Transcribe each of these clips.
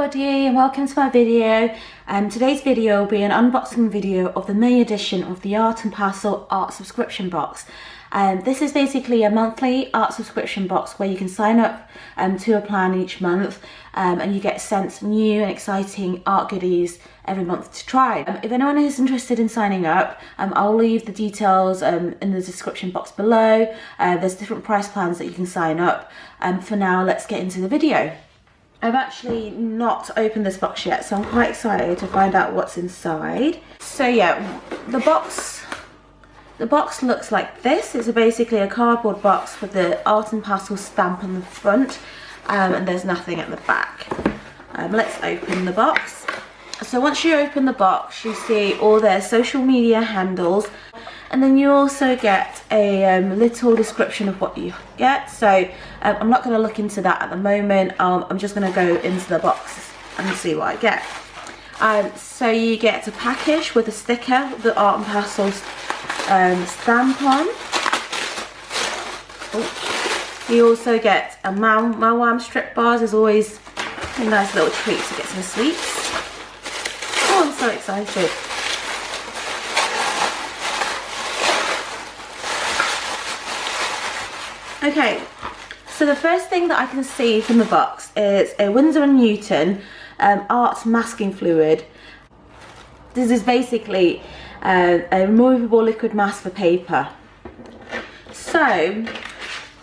everybody and welcome to my video. Today's video will be an unboxing video of the May edition of the Art and Parcel art subscription box. This is basically a monthly art subscription box where you can sign up to a plan each month and you get sent new and exciting art goodies every month to try. If anyone is interested in signing up, I'll leave the details in the description box below. There's different price plans that you can sign up. For now, let's get into the video. I've actually not opened this box yet, so I'm quite excited to find out what's inside. So yeah, the box looks like this. It's basically a cardboard box with the Art and Parcel stamp on the front, and there's nothing at the back. Let's open the box. So once you open the box, you see all their social media handles, and then you also get a little description of what you get. So I'm not going to look into that at the moment. I'm just going to go into the box and see what I get. So you get a package with a sticker with the Art and Parcel stamp on. Oh. You also get a Mawam strip bars. Is always a nice little treat to get some sweets. Oh, I'm so excited. Okay, so the first thing that I can see from the box is a Winsor & Newton art masking fluid. This is basically a removable liquid mask for paper. So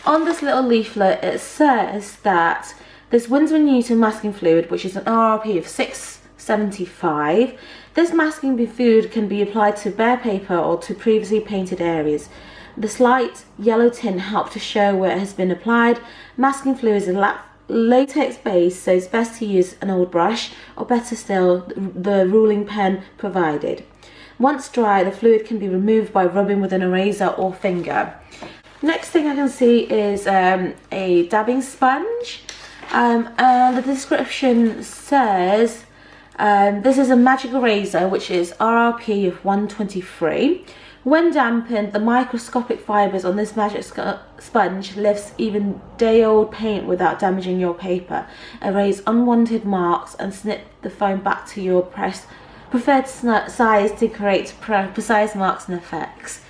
on this little leaflet it says that this Winsor & Newton masking fluid, which is an RRP of $6.75, this masking fluid can be applied to bare paper or to previously painted areas. The slight yellow tint helps to show where it has been applied. Masking fluid is a latex base, so it's best to use an old brush, or better still, the ruling pen provided. Once dry, the fluid can be removed by rubbing with an eraser or finger. Next thing I can see is a dabbing sponge. The description says this is a magic eraser which is RRP of 123. When dampened, the microscopic fibres on this magic sponge lifts even day-old paint without damaging your paper, erase unwanted marks and snip the foam back to your preferred size to create precise marks and effects.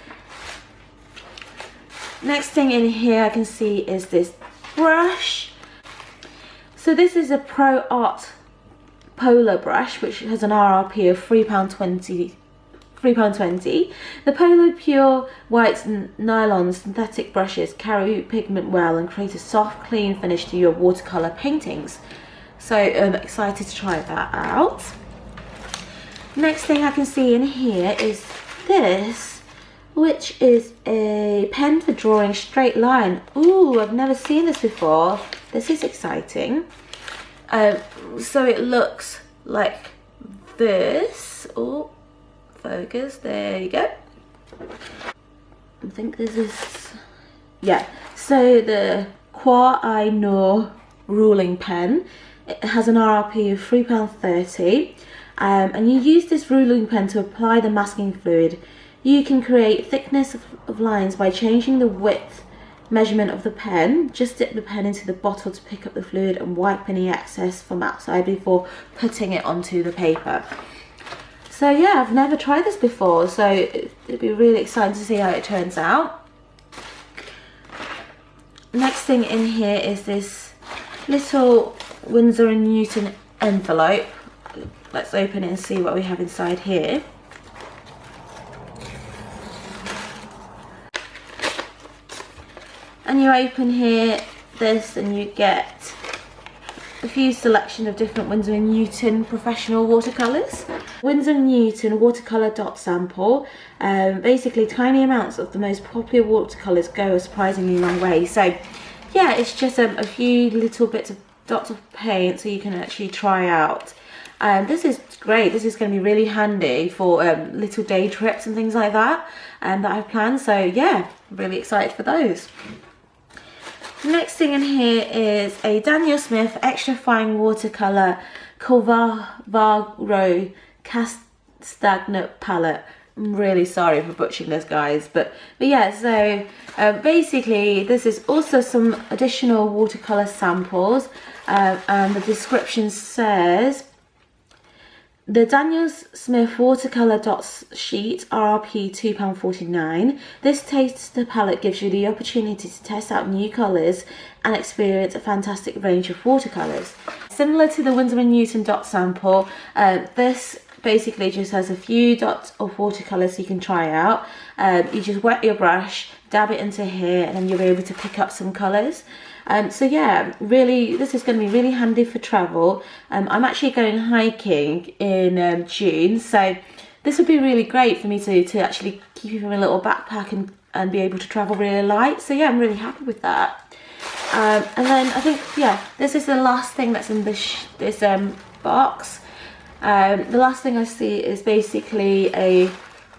Next thing in here I can see is this brush. So this is a Pro Art Polar brush which has an RRP of £3.20. The Polo Pure White Nylon synthetic brushes carry pigment well and create a soft, clean finish to your watercolour paintings. So I'm excited to try that out. Next thing I can see in here is this, which is a pen for drawing straight line. Ooh, I've never seen this before. This is exciting. So it looks like this. Oh. Focus, there you go. I think this is, yeah, so the Kwa I No ruling pen, it has an RRP of £3.30, and you use this ruling pen to apply the masking fluid. You can create thickness of lines by changing the width measurement of the pen. Just dip the pen into the bottle to pick up the fluid and wipe any excess from outside before putting it onto the paper. So yeah, I've never tried this before, so it'd be really exciting to see how it turns out. Next thing in here is this little Winsor & Newton envelope. Let's open it and see what we have inside here. And you open here this and you get a few selection of different Winsor & Newton professional watercolours. Winsor & Newton watercolour dot sample. Basically tiny amounts of the most popular watercolours go a surprisingly long way. So yeah, it's just a few little bits of dots of paint so you can actually try out. This is great. This is going to be really handy for little day trips and things like that that I've planned. So yeah, really excited for those. Next thing in here is a Daniel Smith extra fine watercolour Covaro Castagna palette. I'm really sorry for butchering this, guys, but yeah, so basically this is also some additional watercolor samples, and the description says the Daniel Smith watercolor dots sheet, RRP £2.49. This taster palette gives you the opportunity to test out new colors and experience a fantastic range of watercolors. Similar to the Winsor & Newton dot sample, this basically just has a few dots of watercolors you can try out. You just wet your brush, dab it into here, and then you'll be able to pick up some colors. So yeah, really, this is going to be really handy for travel. I'm actually going hiking in June, so this would be really great for me to actually keep in a little backpack and be able to travel really light. So yeah, I'm really happy with that. And then I think, yeah, this is the last thing that's in this box. The last thing I see is basically a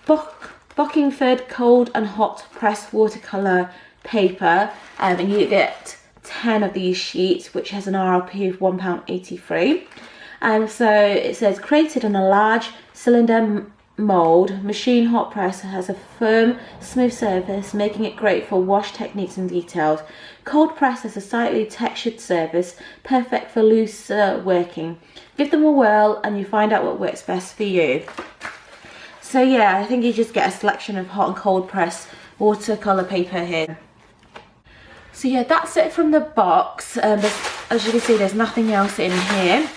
Bockingford cold and hot pressed watercolor paper, and you get 10 of these sheets, which has an RRP of £1.83. So it says, created on a large cylinder mold, machine hot press has a firm, smooth surface, making it great for wash techniques and details. Cold press has a slightly textured surface, perfect for looser working. Give them a whirl and you find out what works best for you. So yeah, I think you just get a selection of hot and cold press watercolor paper here. So yeah, that's it from the box. As you can see, there's nothing else in here.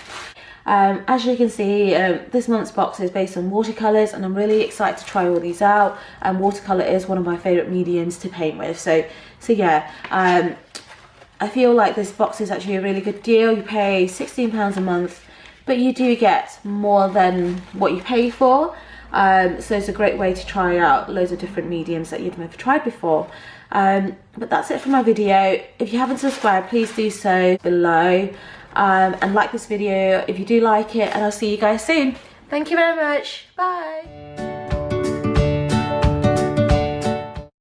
As you can see, this month's box is based on watercolors, and I'm really excited to try all these out. Watercolor is one of my favorite mediums to paint with. So yeah, I feel like this box is actually a really good deal. You pay £16 a month, but you do get more than what you pay for. So it's a great way to try out loads of different mediums that you've never tried before. But that's it for my video. If you haven't subscribed, please do so below, and like this video if you do like it, and I'll see you guys soon. Thank you very much. Bye.